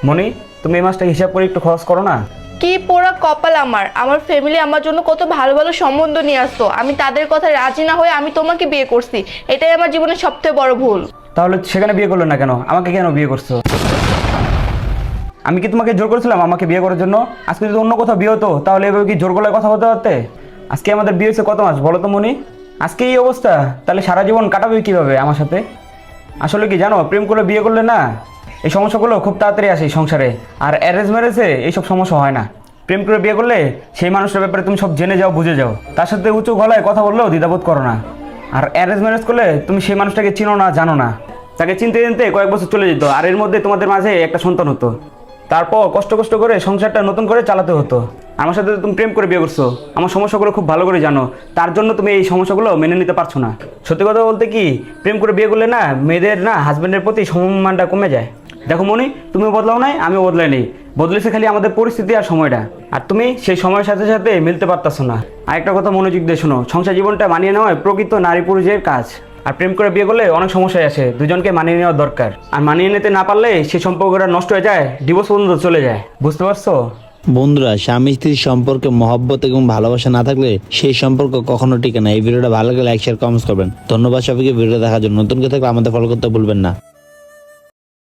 মনি, তুমি এই মাসটা হিসাব করে একটু খরচ করো না। কি পোড়া কপাল আমার ফ্যামিলি আমার জন্য কত ভালো ভালো সম্বন্ধ নিয়ে আসতো, আমি তাদের কথা রাজি না হয়ে আমি তোমাকে বিয়ে করছি। এটাই আমার জীবনের সবথেকে বড় ভুল। তাহলে সেখানে বিয়ে করলে না কেন? আমাকে কেন বিয়ে করছো? আমি কি তোমাকে জোর করেছিলাম আমাকে বিয়ে করার জন্য? আজকে যদি অন্য কোথাও বিয়ে হতো তাহলে এভাবে কি জোর গলায় কথা বলতে পারতে? আজকে আমাদের বিয়ে হয়েছে কত মাস বলো তো মনি? আজকে এই অবস্থা, তাহলে সারা জীবন কাটাবে কিভাবে আমার সাথে? আসলে কি জানো, প্রেম করে বিয়ে করলে না এই সমস্যাগুলো খুব তাড়াতাড়ি আসে এই সংসারে। আর অ্যারেঞ্জ ম্যারেজে এইসব সমস্যা হয় না। প্রেম করে বিয়ে করলে সেই মানুষটার ব্যাপারে তুমি সব জেনে যাও, বুঝে যাও, তার সাথে উঁচু গলায় কথা বললেও দ্বিধাবোধ করো না। আর অ্যারেঞ্জ ম্যারেজ করলে তুমি সেই মানুষটাকে চিনো না, জানো না, তাকে চিনতে চিনতে কয়েক বছর চলে যেত, আর এর মধ্যে তোমাদের মাঝে একটা সন্তান হতো। তারপর কষ্ট কষ্ট করে সংসারটা নতুন করে চালাতে হতো। আমার সাথে তুমি প্রেম করে বিয়ে করছো, আমার সমস্যাগুলো খুব ভালো করে জানো, তার জন্য তুমি এই সমস্যাগুলো মেনে নিতে পারছো না। সত্যি কথা বলতে কি, প্রেম করে বিয়ে করলে না মেয়েদের না হাজব্যান্ডের প্রতি সম্মানটা কমে যায়। দেখো মনি, তুমিও বদলাও নাই, আমিও বদলাই নেই, বদলেছে খালি আমাদের পরিস্থিতি আর সময়টা। আর তুমি সেই সময়ের সাথে সাথে মিলতে পারতাছো না। আরেকটা কথা মনোযোগ দিয়ে শোনো, সংসার জীবনটা মানিয়ে নেওয়া প্রকৃত নারী পুরুষের কাজ। আর প্রেম করে বিয়ে করলে অনেক সমস্যায় আসে, দুজনকে মানিয়ে নেওয়া দরকার। আর মানিয়ে নিতে না পারলে সেই সম্পর্কটা নষ্ট হয়ে যায়, ডিভোর্স পর্যন্ত চলে যায়। বুঝতে পারছো? বন্ধুরা, স্বামী স্ত্রীর সম্পর্কে মহব্বত এবং ভালোবাসা না থাকলে সেই সম্পর্ক কখনো টিকে না। এই ভিডিওটা ভালো লাগলে লাইক শেয়ার কমেন্টস করবেন। ধন্যবাদ সবাইকে ভিডিও দেখার জন্য। নতুন কেউ থাকলে আমাদের ফলো করতে ভুলবেন না।